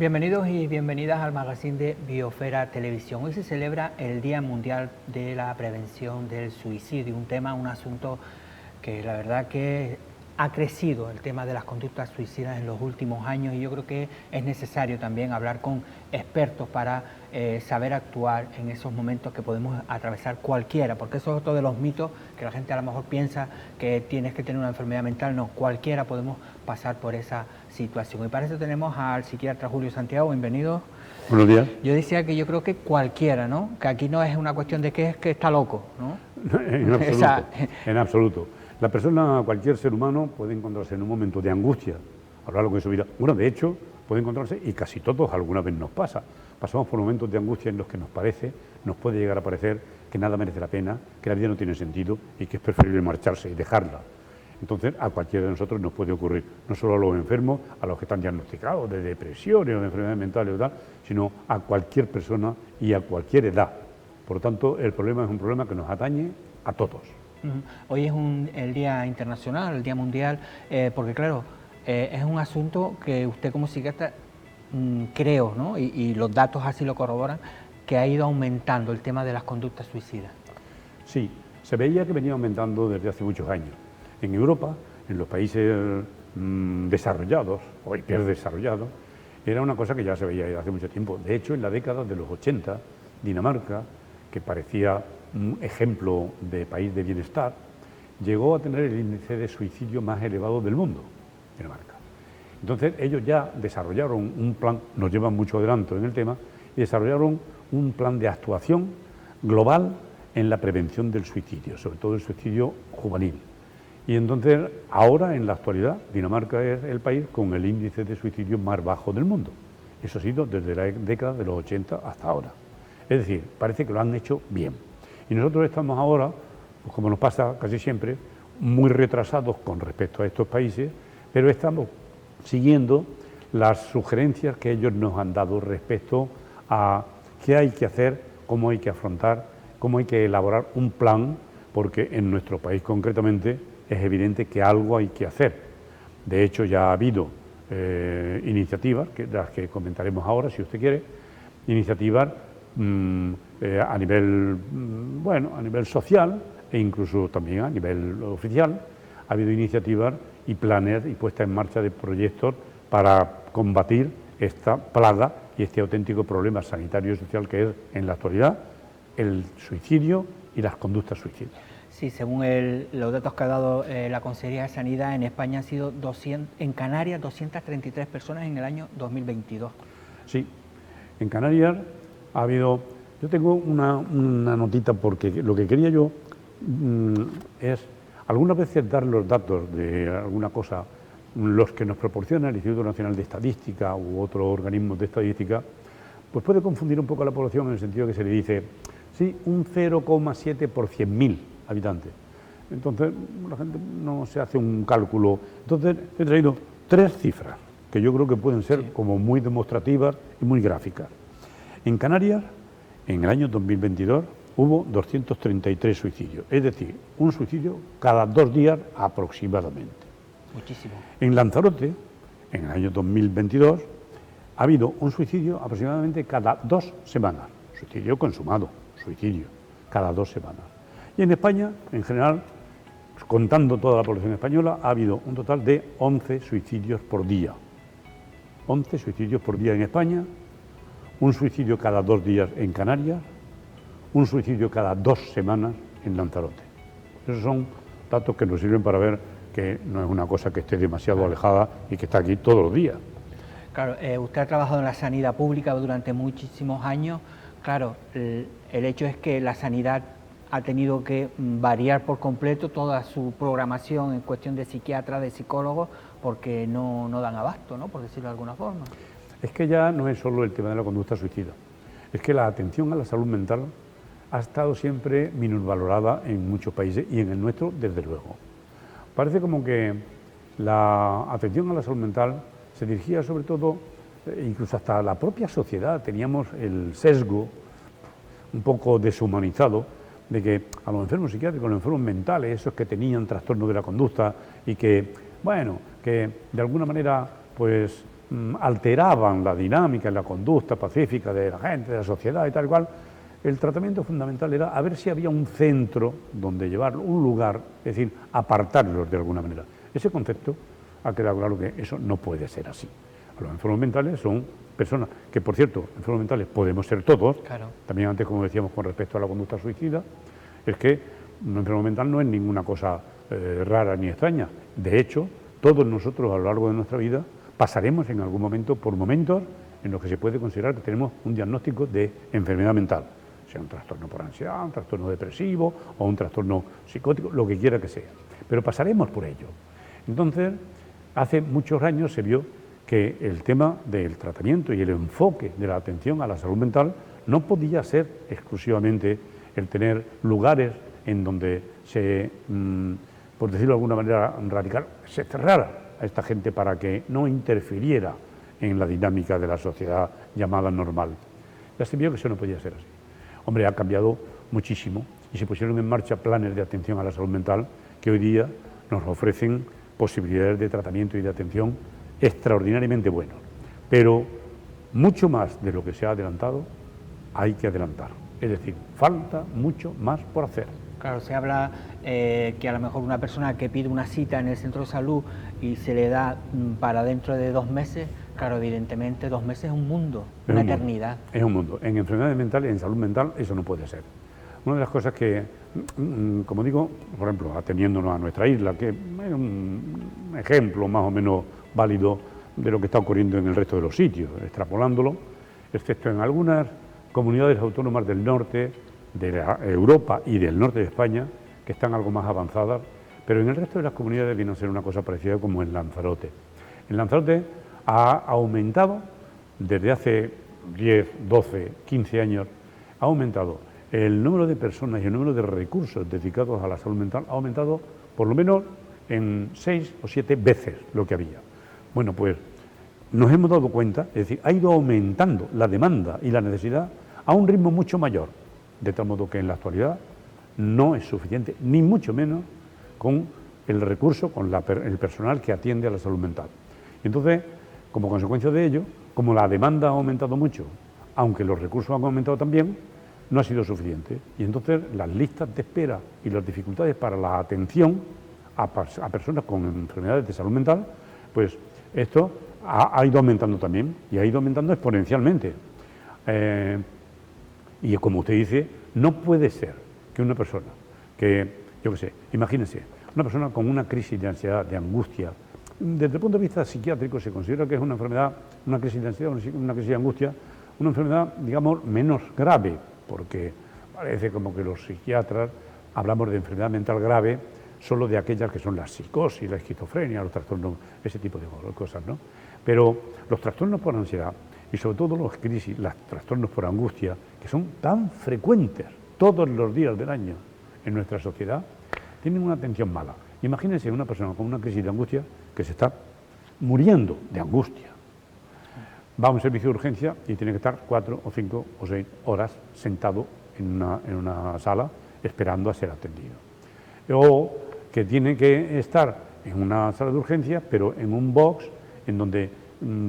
Bienvenidos y bienvenidas al magazine de Biosfera Televisión. Hoy se celebra el Día Mundial de la Prevención del Suicidio, un tema, un asunto que la verdad que ha crecido, el tema de las conductas suicidas en los últimos años, y yo creo que es necesario también hablar con expertos para saber actuar en esos momentos que podemos atravesar cualquiera, porque eso es otro de los mitos que la gente a lo mejor piensa que tienes que tener una enfermedad mental. No, cualquiera podemos pasar por esa situación. Y para eso tenemos al psiquiatra Julio Santiago. Bienvenido. Buenos días. Yo decía que yo creo que cualquiera, ¿no? Que aquí no es una cuestión de que es que está loco, ¿no? En absoluto, en absoluto. La persona, cualquier ser humano, puede encontrarse en un momento de angustia a lo largo de su vida. Bueno, de hecho, puede encontrarse, y casi todos alguna vez nos pasa, pasamos por momentos de angustia en los que nos puede llegar a parecer que nada merece la pena, que la vida no tiene sentido y que es preferible marcharse y dejarla. Entonces, a cualquiera de nosotros nos puede ocurrir, no solo a los enfermos, a los que están diagnosticados de depresiones o de enfermedades mentales o tal, sino a cualquier persona y a cualquier edad. Por lo tanto, el problema es un problema que nos atañe a todos. Hoy es el Día Internacional, el Día Mundial, porque claro, es un asunto que usted como psiquiatra, creo, ¿no? Y los datos así lo corroboran, que ha ido aumentando el tema de las conductas suicidas. Sí, se veía que venía aumentando desde hace muchos años. En Europa, en los países desarrollados o hiperdesarrollados, era una cosa que ya se veía hace mucho tiempo. De hecho, en la década de los 80, Dinamarca, que parecía un ejemplo de país de bienestar, llegó a tener el índice de suicidio más elevado del mundo, Dinamarca. Entonces ellos ya desarrollaron un plan, nos llevan mucho adelanto en el tema, y desarrollaron un plan de actuación global en la prevención del suicidio, sobre todo el suicidio juvenil. Y entonces, ahora, en la actualidad, Dinamarca es el país con el índice de suicidio más bajo del mundo. Eso ha sido desde la década de los 80 hasta ahora. Es decir, parece que lo han hecho bien. Y nosotros estamos ahora, pues como nos pasa casi siempre, muy retrasados con respecto a estos países, pero estamos siguiendo las sugerencias que ellos nos han dado respecto a qué hay que hacer, cómo hay que afrontar, cómo hay que elaborar un plan, porque en nuestro país concretamente es evidente que algo hay que hacer. De hecho, ya ha habido iniciativas, las que comentaremos ahora, si usted quiere, iniciativas a nivel social e incluso también a nivel oficial. Ha habido iniciativas y planes y puesta en marcha de proyectos para combatir esta plaga y este auténtico problema sanitario y social que es en la actualidad el suicidio y las conductas suicidas. Sí, según los datos que ha dado la Consejería de Sanidad, en España han sido en Canarias 233 personas en el año 2022. Sí, en Canarias ha habido... Yo tengo una notita porque lo que quería yo es algunas veces dar los datos de alguna cosa, los que nos proporciona el Instituto Nacional de Estadística u otros organismos de estadística, pues puede confundir un poco a la población en el sentido que se le dice, sí, un 0,7 por 100.000 habitantes. Entonces, la gente no se hace un cálculo. Entonces, he traído 3 cifras que yo creo que pueden ser como muy demostrativas y muy gráficas. En Canarias, en el año 2022, hubo 233 suicidios, es decir, un suicidio cada 2 días aproximadamente. Muchísimo. En Lanzarote, en el año 2022, ha habido un suicidio aproximadamente cada 2 semanas. Suicidio consumado, suicidio, cada 2 semanas. Y en España, en general, contando toda la población española, ha habido un total de 11 suicidios por día. 11 suicidios por día en España, un suicidio cada 2 días en Canarias, un suicidio cada 2 semanas en Lanzarote. Esos son datos que nos sirven para ver que no es una cosa que esté demasiado alejada y que está aquí todos los días. Claro, usted ha trabajado en la sanidad pública durante muchísimos años. Claro, el hecho es que la sanidad ha tenido que variar por completo toda su programación en cuestión de psiquiatras, de psicólogos, porque no dan abasto, ¿no?, por decirlo de alguna forma. Es que ya no es solo el tema de la conducta suicida, es que la atención a la salud mental ha estado siempre minusvalorada en muchos países y en el nuestro, desde luego. Parece como que la atención a la salud mental se dirigía sobre todo, incluso hasta la propia sociedad, teníamos el sesgo un poco deshumanizado de que a los enfermos psiquiátricos, los enfermos mentales, esos que tenían trastorno de la conducta y que, bueno, que de alguna manera pues alteraban la dinámica y la conducta pacífica de la gente, de la sociedad y tal y cual, el tratamiento fundamental era a ver si había un centro donde llevarlo, un lugar, es decir, apartarlos de alguna manera. Ese concepto ha quedado claro que eso no puede ser así. Los enfermos mentales son personas que, por cierto, enfermos mentales podemos ser todos, Claro. También antes, como decíamos, con respecto a la conducta suicida, es que un enfermo mental no es ninguna cosa rara ni extraña. De hecho, todos nosotros a lo largo de nuestra vida pasaremos en algún momento por momentos en los que se puede considerar que tenemos un diagnóstico de enfermedad mental, sea un trastorno por ansiedad, un trastorno depresivo o un trastorno psicótico, lo que quiera que sea. Pero pasaremos por ello. Entonces, hace muchos años se vio que el tema del tratamiento y el enfoque de la atención a la salud mental no podía ser exclusivamente el tener lugares en donde se, por decirlo de alguna manera radical, se cerrara a esta gente para que no interfiriera en la dinámica de la sociedad llamada normal. Ya se vio que eso no podía ser así. Hombre, ha cambiado muchísimo y se pusieron en marcha planes de atención a la salud mental que hoy día nos ofrecen posibilidades de tratamiento y de atención extraordinariamente buenos. Pero mucho más de lo que se ha adelantado hay que adelantar. Es decir, falta mucho más por hacer. Claro, se habla que a lo mejor una persona que pide una cita en el centro de salud y se le da para dentro de 2 meses, claro, evidentemente 2 meses es un mundo, una eternidad. Es un mundo. En enfermedades mentales, en salud mental, eso no puede ser. Una de las cosas que, como digo, por ejemplo, ateniéndonos a nuestra isla, que es un ejemplo más o menos válido de lo que está ocurriendo en el resto de los sitios, extrapolándolo, excepto en algunas comunidades autónomas del norte de Europa y del norte de España, que están algo más avanzadas, pero en el resto de las comunidades viene a ser una cosa parecida como en Lanzarote. En Lanzarote ha aumentado desde hace 10, 12, 15 años, ha aumentado el número de personas y el número de recursos dedicados a la salud mental, ha aumentado por lo menos en 6 o 7 veces lo que había. Bueno, pues nos hemos dado cuenta, es decir, ha ido aumentando la demanda y la necesidad a un ritmo mucho mayor, de tal modo que en la actualidad no es suficiente, ni mucho menos con el recurso, con el personal que atiende a la salud mental. Y entonces, como consecuencia de ello, como la demanda ha aumentado mucho, aunque los recursos han aumentado también, no ha sido suficiente. Y entonces las listas de espera y las dificultades para la atención a personas con enfermedades de salud mental, pues esto ha ido aumentando también, y ha ido aumentando exponencialmente. Y como usted dice, no puede ser que una persona que, yo qué sé, imagínense, una persona con una crisis de ansiedad, de angustia, desde el punto de vista psiquiátrico se considera que es una enfermedad, una crisis de ansiedad, una crisis de angustia, una enfermedad, digamos, menos grave, porque parece como que los psiquiatras hablamos de enfermedad mental grave solo de aquellas que son la psicosis, la esquizofrenia, los trastornos, ese tipo de cosas, ¿no? Pero los trastornos por ansiedad y sobre todo los crisis, los trastornos por angustia, que son tan frecuentes todos los días del año en nuestra sociedad, tienen una atención mala. Imagínense una persona con una crisis de angustia que se está muriendo de angustia. Va a un servicio de urgencia y tiene que estar 4 o 5 o 6 horas sentado en una sala esperando a ser atendido. O que tiene que estar en una sala de urgencia, pero en un box en donde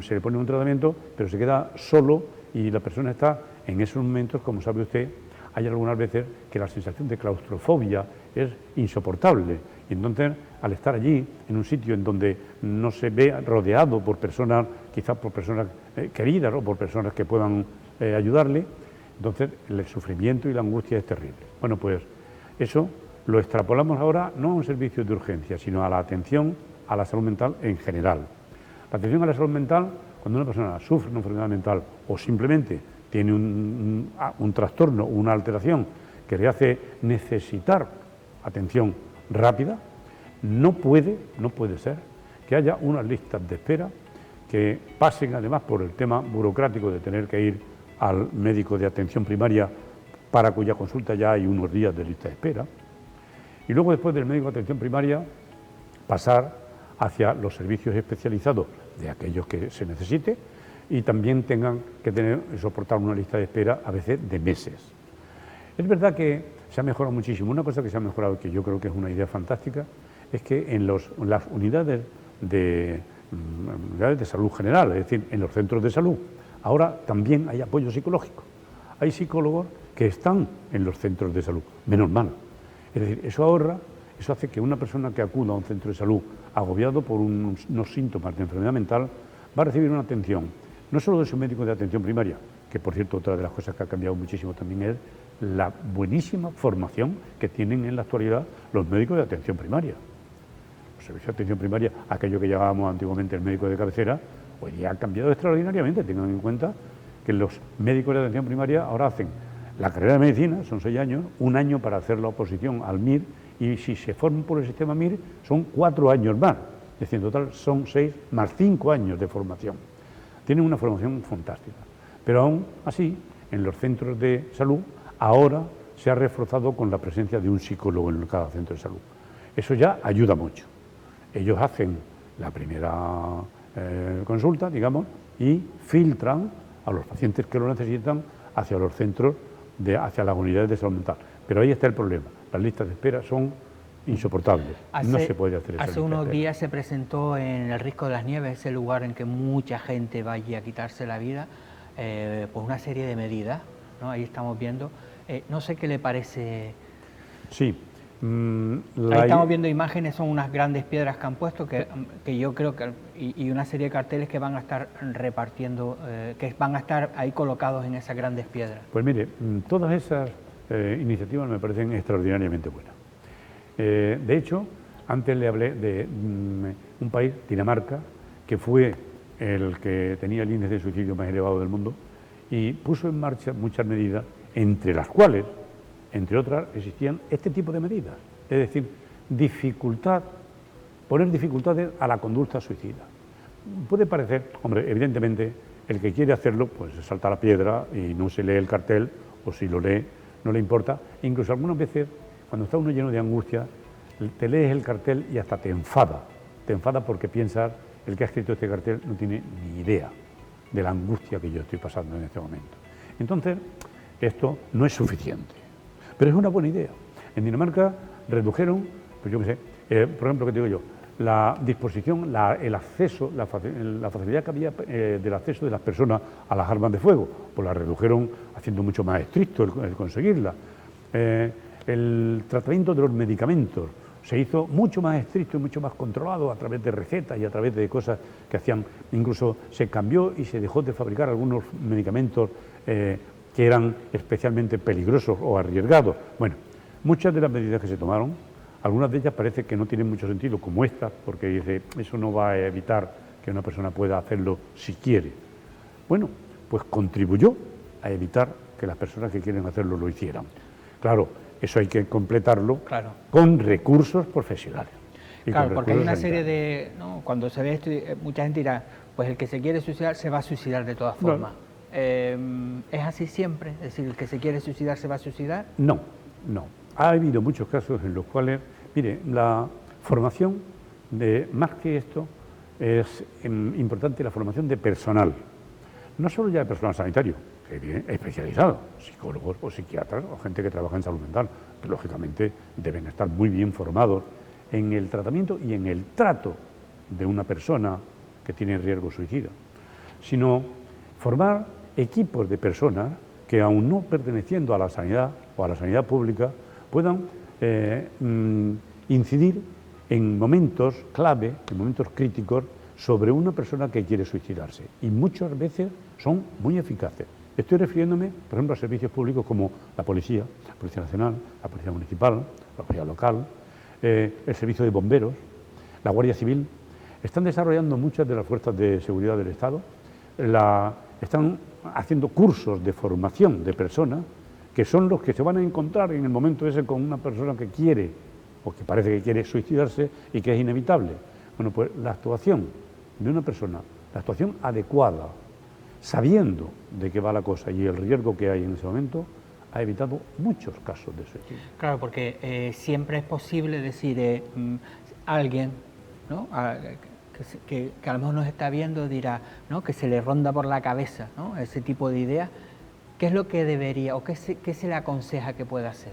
se le pone un tratamiento, pero se queda solo y la persona está en esos momentos, como sabe usted, hay algunas veces que la sensación de claustrofobia es insoportable. Y entonces, al estar allí, en un sitio en donde no se ve rodeado por personas, quizás por personas queridas o por personas que puedan ayudarle, entonces el sufrimiento y la angustia es terrible. Bueno, pues eso lo extrapolamos ahora no a un servicio de urgencia, sino a la atención a la salud mental en general. La atención a la salud mental, cuando una persona sufre una enfermedad mental o simplemente tiene un trastorno, una alteración que le hace necesitar atención rápida, no puede ser que haya unas listas de espera que pasen además por el tema burocrático de tener que ir al médico de atención primaria para cuya consulta ya hay unos días de lista de espera, y luego después del médico de atención primaria pasar hacia los servicios especializados de aquellos que se necesite y también tengan que soportar una lista de espera a veces de meses. Es verdad que se ha mejorado muchísimo. Una cosa que se ha mejorado, que yo creo que es una idea fantástica, es que en las unidades de unidades de salud general, es decir, en los centros de salud. Ahora también hay apoyo psicológico. Hay psicólogos que están en los centros de salud, menos mal. Es decir, eso ahorra, eso hace que una persona que acuda a un centro de salud agobiado por unos síntomas de enfermedad mental va a recibir una atención, no solo de su médico de atención primaria, que por cierto otra de las cosas que ha cambiado muchísimo también es la buenísima formación que tienen en la actualidad los médicos de atención primaria. Los servicios de atención primaria, aquello que llamábamos antiguamente el médico de cabecera, hoy día ha cambiado extraordinariamente. Tengan en cuenta que los médicos de atención primaria ahora hacen la carrera de medicina, son 6 años, 1 año para hacer la oposición al MIR, y si se forman por el sistema MIR son 4 años más. Es decir, en total son 6 más 5 años de formación. Tienen una formación fantástica. Pero aún así, en los centros de salud, ahora se ha reforzado con la presencia de un psicólogo en cada centro de salud. Eso ya ayuda mucho. Ellos hacen la primera consulta, digamos, y filtran a los pacientes que lo necesitan hacia los centros, hacia las unidades de salud mental. Pero ahí está el problema. Las listas de espera son insoportables. No se puede hacer eso. Hace unos días se presentó en el Risco de las Nieves, ese lugar en que mucha gente va allí a quitarse la vida, por una serie de medidas, ¿no? Ahí estamos viendo. No sé qué le parece. Sí. Ahí estamos viendo imágenes, son unas grandes piedras que han puesto, que yo creo que, y una serie de carteles que van a estar repartiendo, que van a estar ahí colocados en esas grandes piedras. Pues mire, todas esas iniciativas me parecen extraordinariamente buenas. De hecho, antes le hablé de un país, Dinamarca, que fue el que tenía el índice de suicidio más elevado del mundo y puso en marcha muchas medidas, entre las cuales, entre otras, existían este tipo de medidas. Es decir, poner dificultades a la conducta suicida. Puede parecer, hombre, evidentemente, el que quiere hacerlo, pues salta la piedra y no se lee el cartel, o si lo lee, no le importa. E incluso algunas veces, cuando está uno lleno de angustia, te lees el cartel y hasta te enfada. Te enfada porque piensas, el que ha escrito este cartel no tiene ni idea de la angustia que yo estoy pasando en este momento. Entonces, esto no es suficiente, pero es una buena idea. En Dinamarca redujeron, pues yo qué sé, por ejemplo, ¿qué te digo yo? La disposición, el acceso, la facilidad que había del acceso de las personas a las armas de fuego, pues la redujeron haciendo mucho más estricto el conseguirla. El tratamiento de los medicamentos se hizo mucho más estricto y mucho más controlado a través de recetas y a través de cosas que hacían. Incluso se cambió y se dejó de fabricar algunos medicamentos que eran especialmente peligrosos o arriesgados. Bueno, muchas de las medidas que se tomaron, algunas de ellas parece que no tienen mucho sentido, como esta, porque dice, eso no va a evitar que una persona pueda hacerlo si quiere. Bueno, pues contribuyó a evitar que las personas que quieren hacerlo lo hicieran. Claro, eso hay que completarlo con recursos profesionales. Claro, porque hay una serie de... ¿no? Cuando se ve esto, mucha gente dirá, pues el que se quiere suicidar se va a suicidar de todas formas. ¿Es así siempre? Es decir, ¿el que se quiere suicidar se va a suicidar? No, no. Ha habido muchos casos en los cuales, mire, la formación, más que esto, es importante la formación de personal. No solo ya de personal sanitario, que viene especializado, psicólogos o psiquiatras o gente que trabaja en salud mental, que lógicamente deben estar muy bien formados en el tratamiento y en el trato de una persona que tiene riesgo suicida, sino formar equipos de personas que, aun no perteneciendo a la sanidad o a la sanidad pública, puedan incidir en momentos clave, en momentos críticos, sobre una persona que quiere suicidarse. Y muchas veces son muy eficaces. Estoy refiriéndome, por ejemplo, a servicios públicos como la Policía Nacional, la Policía Municipal, la Policía Local, el Servicio de Bomberos, la Guardia Civil. Están desarrollando muchas de las fuerzas de seguridad del Estado, están haciendo cursos de formación de personas que son los que se van a encontrar en el momento ese con una persona que quiere, o que parece que quiere suicidarse y que es inevitable. Bueno, pues la actuación de una persona, la actuación adecuada, sabiendo de qué va la cosa y el riesgo que hay en ese momento, ha evitado muchos casos de suicidio. Claro, porque siempre es posible decir, alguien, ¿no? Que a lo mejor nos está viendo dirá, ¿no? Que se le ronda por la cabeza, ¿no? Ese tipo de ideas. ¿Qué es lo que debería o qué se le aconseja que pueda hacer?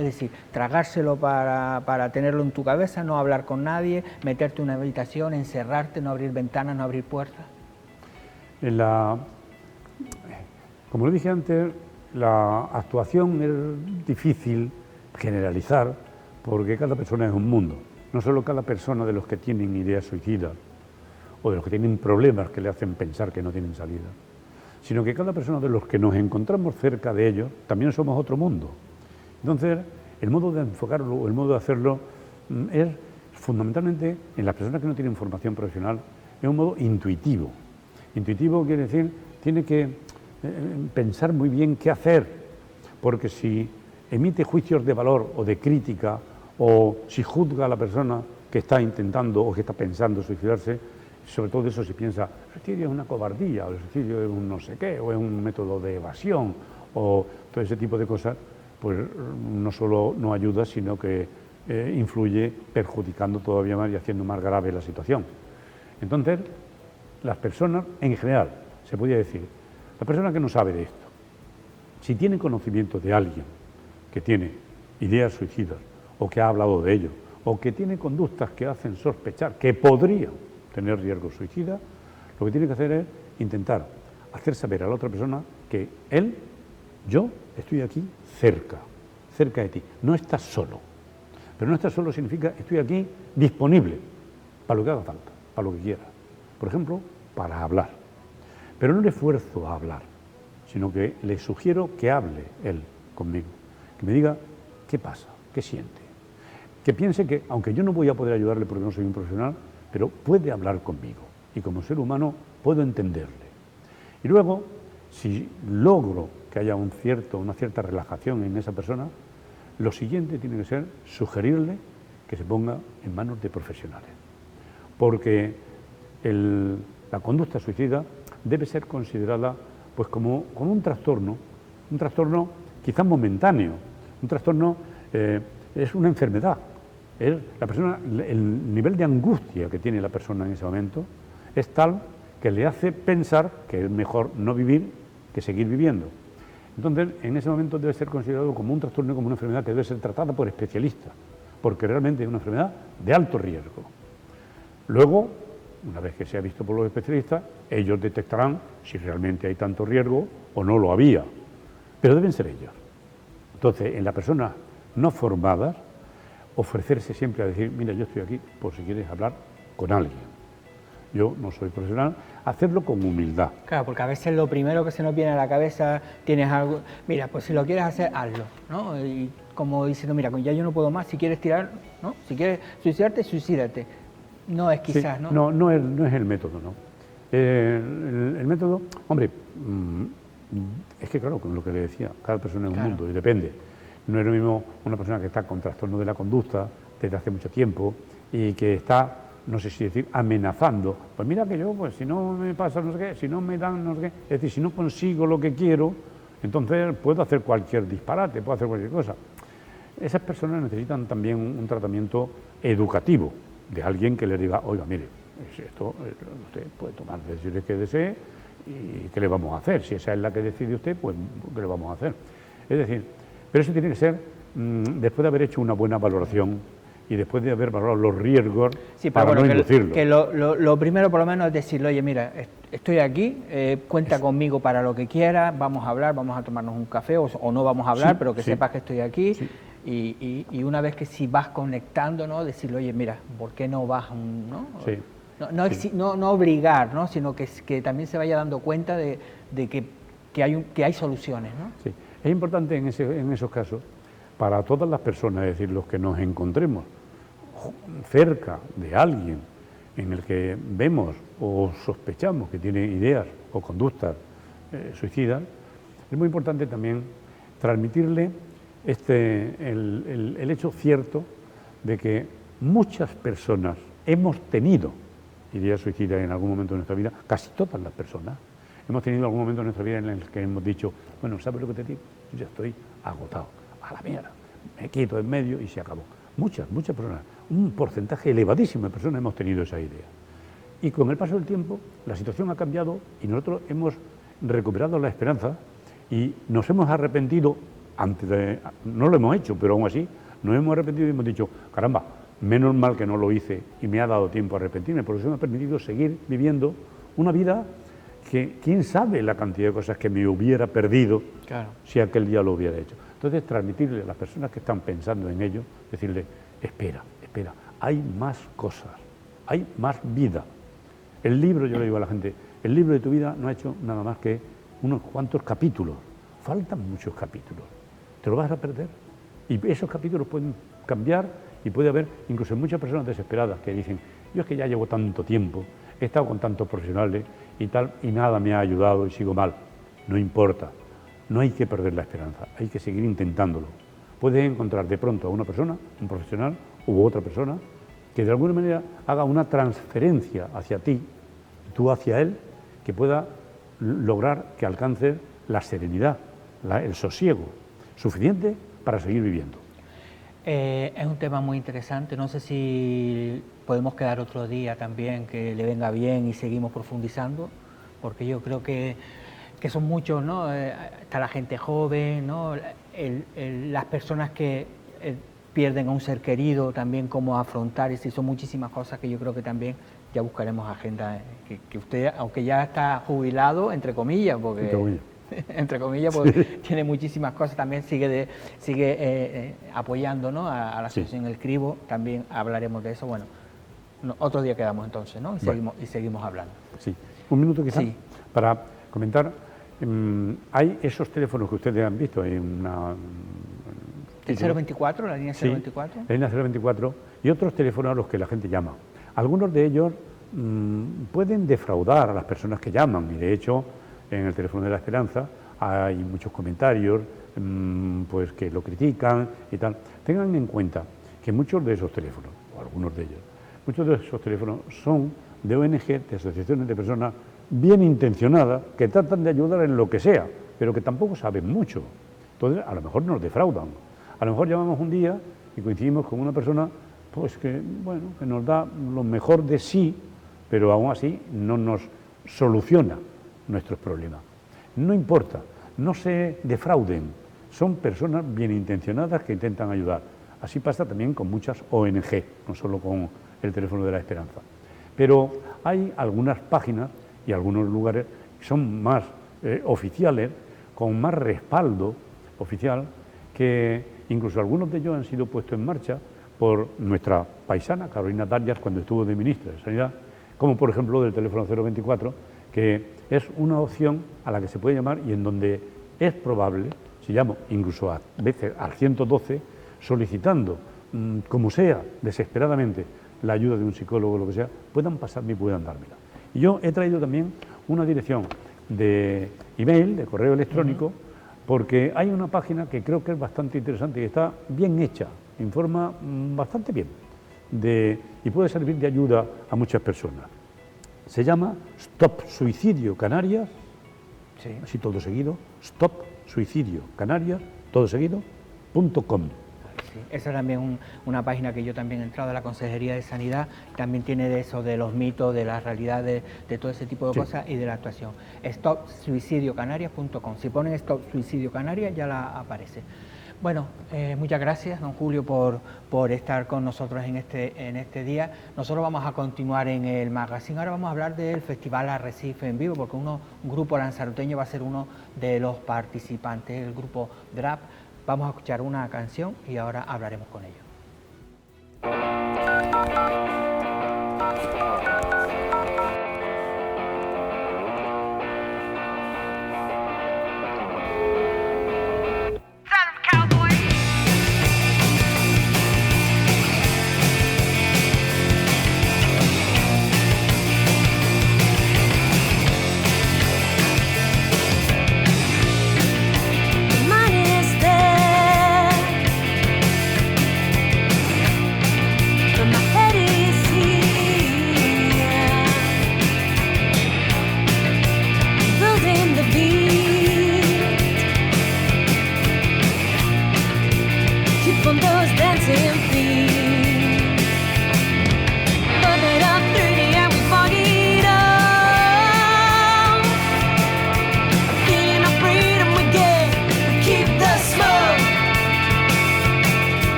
Es decir, tragárselo para tenerlo en tu cabeza, no hablar con nadie, meterte en una habitación, encerrarte, no abrir ventanas, no abrir puertas. Como lo dije antes, la actuación es difícil generalizar porque cada persona es un mundo. No solo cada persona de los que tienen ideas suicidas o de los que tienen problemas que le hacen pensar que no tienen salida, sino que cada persona de los que nos encontramos cerca de ellos también somos otro mundo. Entonces, el modo de enfocarlo o el modo de hacerlo es fundamentalmente, en las personas que no tienen formación profesional, es un modo intuitivo. Intuitivo quiere decir, tiene que pensar muy bien qué hacer, porque si emite juicios de valor o de crítica, o si juzga a la persona que está intentando o que está pensando suicidarse, sobre todo eso si piensa, el suicidio es una cobardía, o el suicidio es un no sé qué, o es un método de evasión, o todo ese tipo de cosas, pues no solo no ayuda, sino que influye perjudicando todavía más y haciendo más grave la situación. Entonces, las personas, en general, se podría decir, la persona que no sabe de esto, si tiene conocimiento de alguien que tiene ideas suicidas, o que ha hablado de ello, o que tiene conductas que hacen sospechar que podría tener riesgo suicida, lo que tiene que hacer es intentar hacer saber a la otra persona que él, yo, estoy aquí cerca de ti, no estás solo. Pero no estás solo significa estoy aquí disponible para lo que haga falta, para lo que quiera. Por ejemplo, para hablar. Pero no le esfuerzo a hablar, sino que le sugiero que hable él conmigo, que me diga qué pasa, qué siente, que piense que, aunque yo no voy a poder ayudarle porque no soy un profesional, pero puede hablar conmigo y como ser humano puedo entenderle. Y luego, si logro que haya una cierta relajación en esa persona, lo siguiente tiene que ser sugerirle que se ponga en manos de profesionales, porque la conducta suicida debe ser considerada pues como un trastorno quizás momentáneo, un trastorno es una enfermedad. El nivel de angustia que tiene la persona en ese momento es tal que le hace pensar que es mejor no vivir que seguir viviendo. Entonces, en ese momento debe ser considerado como un trastorno, como una enfermedad que debe ser tratada por especialistas, porque realmente es una enfermedad de alto riesgo. Luego, una vez que sea visto por los especialistas, ellos detectarán si realmente hay tanto riesgo o no lo había, pero deben ser ellos. Entonces, en las personas no formadas, ofrecerse siempre a decir, mira, yo estoy aquí por si quieres hablar con alguien. Yo no soy profesional, hacerlo con humildad. Claro, porque a veces lo primero que se nos viene a la cabeza, tienes algo, mira, pues si lo quieres hacer, hazlo, ¿no? Y como diciendo, mira, ya yo no puedo más, si quieres tirar, ¿no? Si quieres suicidarte, suicídate. No es quizás, sí, ¿no? No es el método, ¿no? El método, hombre, es que claro, con lo que le decía, cada persona es un mundo y depende. No es lo mismo una persona que está con trastorno de la conducta desde hace mucho tiempo y que está, no sé si decir, amenazando. Pues mira que yo, pues si no me pasa no sé qué, si no me dan no sé qué, es decir, si no consigo lo que quiero, entonces puedo hacer cualquier disparate, puedo hacer cualquier cosa. Esas personas necesitan también un tratamiento educativo de alguien que les diga, oiga, mire, esto usted puede tomar decisiones que desee y ¿qué le vamos a hacer? Si esa es la que decide usted, pues ¿qué le vamos a hacer? Es decir, pero eso tiene que ser después de haber hecho una buena valoración y después de haber valorado los riesgos para no inducirlo. Que lo primero por lo menos es decirle, oye, mira, estoy aquí, cuenta conmigo para lo que quieras, vamos a hablar, vamos a tomarnos un café o no vamos a hablar, pero que sepas que estoy aquí. Sí. Y una vez que si vas conectando, ¿no? Decirle, oye, mira, ¿por qué no vas? ¿No? Sí. No obligar, ¿no? Sino que también se vaya dando cuenta de que hay soluciones, ¿no? Sí. Es importante en esos casos, para todas las personas, es decir, los que nos encontremos cerca de alguien en el que vemos o sospechamos que tiene ideas o conductas suicidas, es muy importante también transmitirle el hecho cierto de que muchas personas hemos tenido ideas suicidas en algún momento de nuestra vida, casi todas las personas. Hemos tenido algún momento de nuestra vida en el que hemos dicho, bueno, ¿sabes lo que te digo? Yo ya estoy agotado, a la mierda, me quito en medio y se acabó. Muchas personas, un porcentaje elevadísimo de personas hemos tenido esa idea. Y con el paso del tiempo, la situación ha cambiado y nosotros hemos recuperado la esperanza y nos hemos arrepentido no lo hemos hecho, pero aún así nos hemos arrepentido y hemos dicho, caramba, menos mal que no lo hice y me ha dado tiempo a arrepentirme, porque eso me ha permitido seguir viviendo una vida que quién sabe la cantidad de cosas que me hubiera perdido si aquel día lo hubiera hecho. Entonces, transmitirle a las personas que están pensando en ello, decirle, espera, hay más cosas, hay más vida. El libro, yo le digo a la gente, el libro de tu vida no ha hecho nada más que unos cuantos capítulos, faltan muchos capítulos, te lo vas a perder y esos capítulos pueden cambiar y puede haber incluso muchas personas desesperadas que dicen, yo es que ya llevo tanto tiempo, he estado con tantos profesionales y tal, y nada me ha ayudado y sigo mal. No importa, no hay que perder la esperanza, hay que seguir intentándolo. Puedes encontrar de pronto a una persona, un profesional u otra persona, que de alguna manera haga una transferencia hacia ti, tú hacia él, que pueda lograr que alcances la serenidad, el sosiego suficiente para seguir viviendo. Es un tema muy interesante, no sé si podemos quedar otro día también que le venga bien y seguimos profundizando, porque yo creo que son muchos, ¿no? Está la gente joven, ¿no? Las personas que pierden a un ser querido, también cómo afrontar, y son muchísimas cosas que yo creo que también ya buscaremos agenda, que usted, aunque ya está jubilado, entre comillas, porque... entre comillas, pues sí, tiene muchísimas cosas, también sigue apoyando, ¿no? a la asociación El Cribo, también hablaremos de eso. Bueno, otro día quedamos entonces, ¿no? Y seguimos hablando. Sí, un minuto quizás para comentar. Hay esos teléfonos que ustedes han visto, hay una... ¿El 024, la línea 024? Sí, la línea 024 y otros teléfonos a los que la gente llama. Algunos de ellos pueden defraudar a las personas que llaman y de hecho en el teléfono de la esperanza hay muchos comentarios pues que lo critican y tal. Tengan en cuenta que muchos de esos teléfonos, o algunos de ellos, muchos de esos teléfonos son de ONG, de asociaciones de personas bien intencionadas que tratan de ayudar en lo que sea, pero que tampoco saben mucho. Entonces, a lo mejor nos defraudan. A lo mejor llamamos un día y coincidimos con una persona pues que, bueno, que nos da lo mejor de sí, pero aún así no nos soluciona nuestros problemas. No importa, no se defrauden, son personas bien intencionadas que intentan ayudar. Así pasa también con muchas ONG, no solo con el teléfono de la esperanza. Pero hay algunas páginas y algunos lugares que son más oficiales, con más respaldo oficial, que incluso algunos de ellos han sido puestos en marcha por nuestra paisana Carolina Darias cuando estuvo de ministra de Sanidad, como por ejemplo del teléfono 024, que es una opción a la que se puede llamar y en donde es probable, si llamo incluso a veces al 112, solicitando, como sea, desesperadamente, la ayuda de un psicólogo o lo que sea, puedan pasarme y puedan dármela. Y yo he traído también una dirección de email, de correo electrónico, porque hay una página que creo que es bastante interesante y está bien hecha, informa bastante bien y puede servir de ayuda a muchas personas. Se llama Stop Suicidio Canarias, así todo seguido, Stop Suicidio Canarias, todo seguido, .com. Sí, esa es también una página que yo también he entrado de la Consejería de Sanidad, también tiene de eso, de los mitos, de la realidad de todo ese tipo de cosas y de la actuación. StopSuicidioCanarias.com. Si ponen Stop Suicidio Canarias ya la aparece. Bueno, muchas gracias, don Julio, por estar con nosotros en este día. Nosotros vamos a continuar en el magazine. Ahora vamos a hablar del Festival Arrecife en vivo, porque un grupo lanzaroteño va a ser uno de los participantes, el grupo DRAP. Vamos a escuchar una canción y ahora hablaremos con ellos. From my head is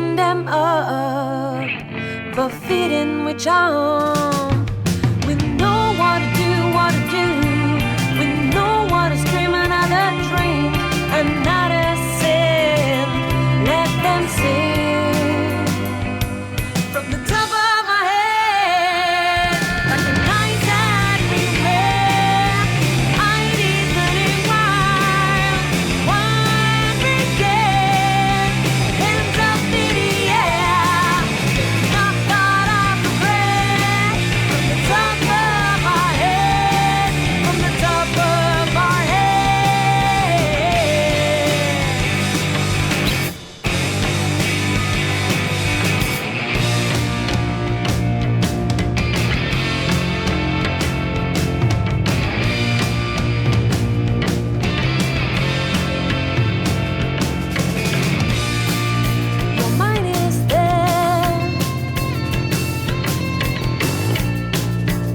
clean them up, but feeding we charm. We know what to do, what to do. We know what to scream another drink, another sin. Let them sing from the top of my head, like the nights that we met. I did running wild weekend, hands up in the air, knocked out of the breath from the top of our head, from the top of our head. Your mind is there,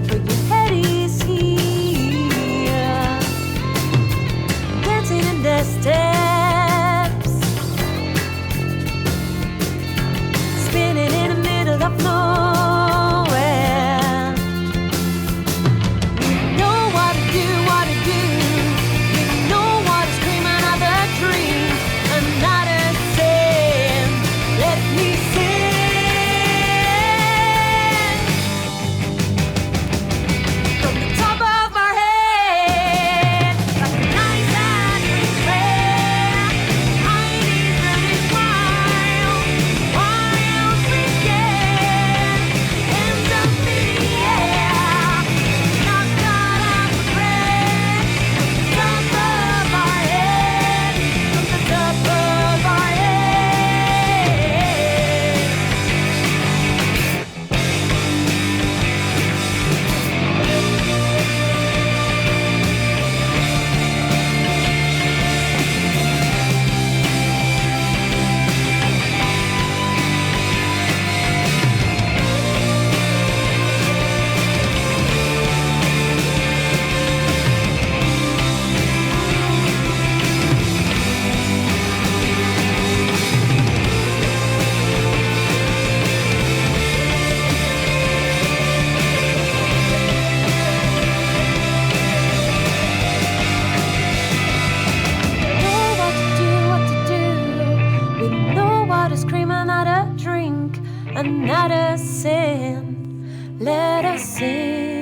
but your head is here, dancing in the steps, spinning in the middle of nowhere. You know what to do, what to do. You know what to scream, another dream, another sin. Let me sing from the top of our head, like the nights that we spent. I need running wild, wild weekend, hands up in the air, knocked out of the breath from the top of our head, from the top of our head. Know what to do, what to do. We know what to scream, another drink, another sin. Let us sing.